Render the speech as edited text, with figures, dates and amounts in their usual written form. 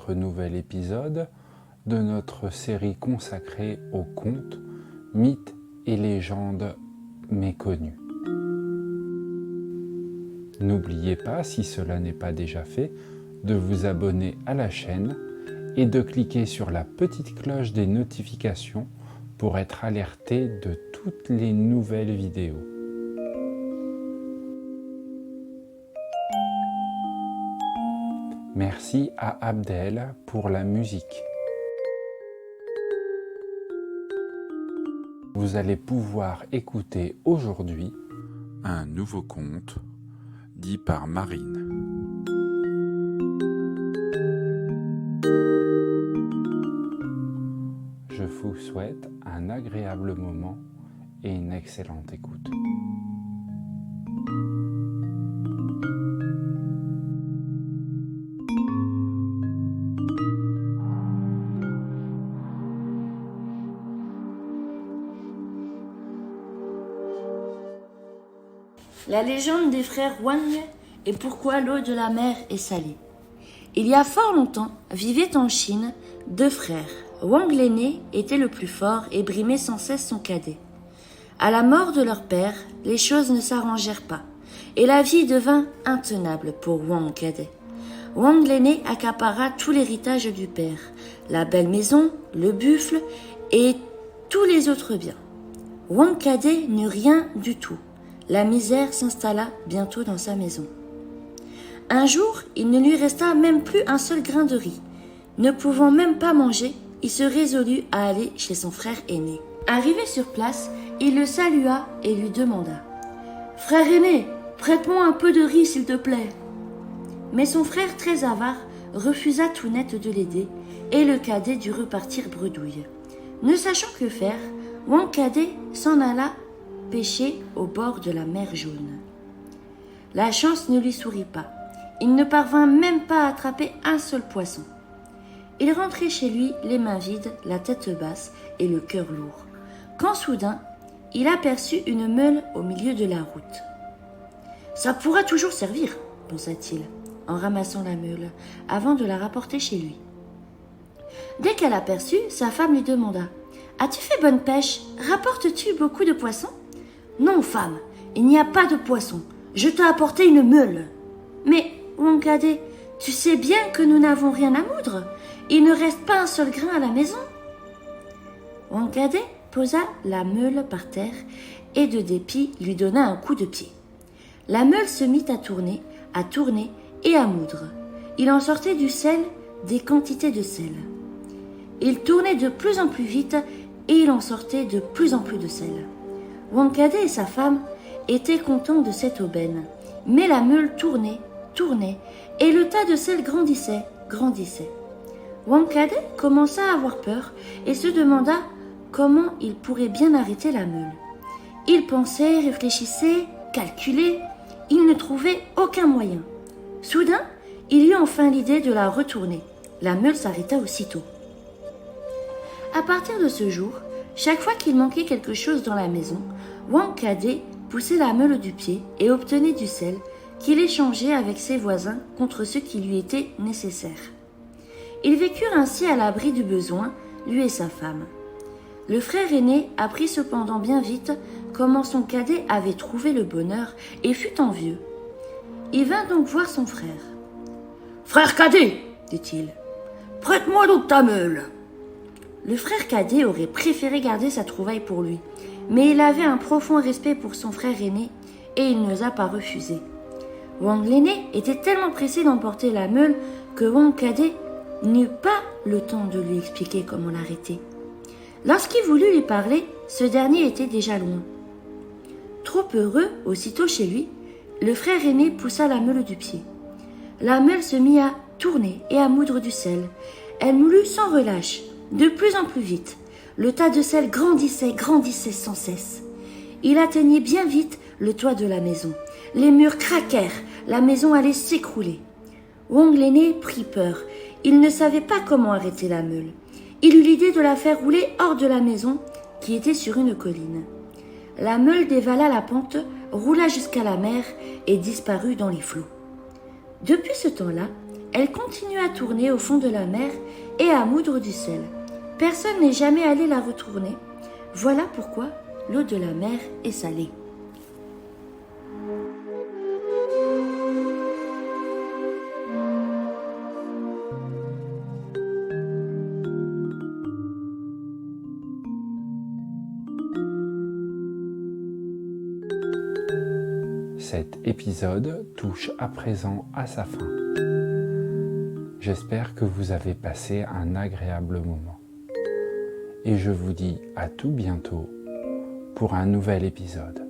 notre nouvel épisode de notre série consacrée aux contes, mythes et légendes méconnues. N'oubliez pas, si cela n'est pas déjà fait, de vous abonner à la chaîne et de cliquer sur la petite cloche des notifications pour être alerté de toutes les nouvelles vidéos. Merci à Abdel pour la musique. Vous allez pouvoir écouter aujourd'hui un nouveau conte dit par Marine. Je vous souhaite un agréable moment et une excellente écoute. La légende des frères Wang et pourquoi l'eau de la mer est salée. Il y a fort longtemps, vivaient en Chine deux frères. Wang l'aîné était le plus fort et brimait sans cesse son cadet. À la mort de leur père, les choses ne s'arrangèrent pas et la vie devint intenable pour Wang cadet. Wang l'aîné accapara tout l'héritage du père, la belle maison, le buffle et tous les autres biens. Wang cadet n'eut rien du tout. La misère s'installa bientôt dans sa maison. Un jour, il ne lui resta même plus un seul grain de riz. Ne pouvant même pas manger, il se résolut à aller chez son frère aîné. Arrivé sur place, il le salua et lui demanda « Frère aîné, prête-moi un peu de riz s'il te plaît. » Mais son frère très avare refusa tout net de l'aider et le cadet dut repartir bredouille. Ne sachant que faire, Wang cadet s'en alla pêcher au bord de la mer Jaune. La chance ne lui sourit pas. Il ne parvint même pas à attraper un seul poisson. Il rentrait chez lui les mains vides, la tête basse et le cœur lourd, quand soudain, il aperçut une meule au milieu de la route. « Ça pourra toujours servir, » pensa-t-il, en ramassant la meule, avant de la rapporter chez lui. Dès qu'elle aperçut, sa femme lui demanda « As-tu fait bonne pêche? Rapportes-tu beaucoup de poissons ?»« Non, femme, il n'y a pas de poisson. Je t'ai apporté une meule. »« Mais, Wang cadet, tu sais bien que nous n'avons rien à moudre. Il ne reste pas un seul grain à la maison. » Wang cadet posa la meule par terre et de dépit lui donna un coup de pied. La meule se mit à tourner et à moudre. Il en sortait du sel, des quantités de sel. Il tournait de plus en plus vite et il en sortait de plus en plus de sel. Wang cadet et sa femme étaient contents de cette aubaine, mais la meule tournait et le tas de sel grandissait. Wang cadet commença à avoir peur et se demanda comment il pourrait bien arrêter la meule. Il pensait, réfléchissait, calculait, il ne trouvait aucun moyen. Soudain, il eut enfin l'idée de la retourner. La meule s'arrêta aussitôt. À partir de ce jour, chaque fois qu'il manquait quelque chose dans la maison, Wang cadet poussait la meule du pied et obtenait du sel qu'il échangeait avec ses voisins contre ce qui lui était nécessaire. Ils vécurent ainsi à l'abri du besoin, lui et sa femme. Le frère aîné apprit cependant bien vite comment son cadet avait trouvé le bonheur et fut envieux. Il vint donc voir son frère. « Frère cadet, dit-il, prête-moi donc ta meule. » Le frère cadet aurait préféré garder sa trouvaille pour lui, mais il avait un profond respect pour son frère aîné et il n'osa pas refuser. Wang l'aîné était tellement pressé d'emporter la meule que Wang cadet n'eut pas le temps de lui expliquer comment l'arrêter. Lorsqu'il voulut lui parler, ce dernier était déjà loin. Trop heureux, aussitôt chez lui, le frère aîné poussa la meule du pied. La meule se mit à tourner et à moudre du sel. Elle moulut sans relâche, de plus en plus vite. Le tas de sel grandissait sans cesse. Il atteignait bien vite le toit de la maison. Les murs craquèrent, la maison allait s'écrouler. Wang l'aîné prit peur. Il ne savait pas comment arrêter la meule. Il eut l'idée de la faire rouler hors de la maison, qui était sur une colline. La meule dévala la pente, roula jusqu'à la mer et disparut dans les flots. Depuis ce temps-là, Elle continue à tourner au fond de la mer et à moudre du sel. Personne n'est jamais allé la retourner. Voilà pourquoi l'eau de la mer est salée. Cet épisode touche à présent à sa fin. J'espère que vous avez passé un agréable moment. Et je vous dis à tout bientôt pour un nouvel épisode.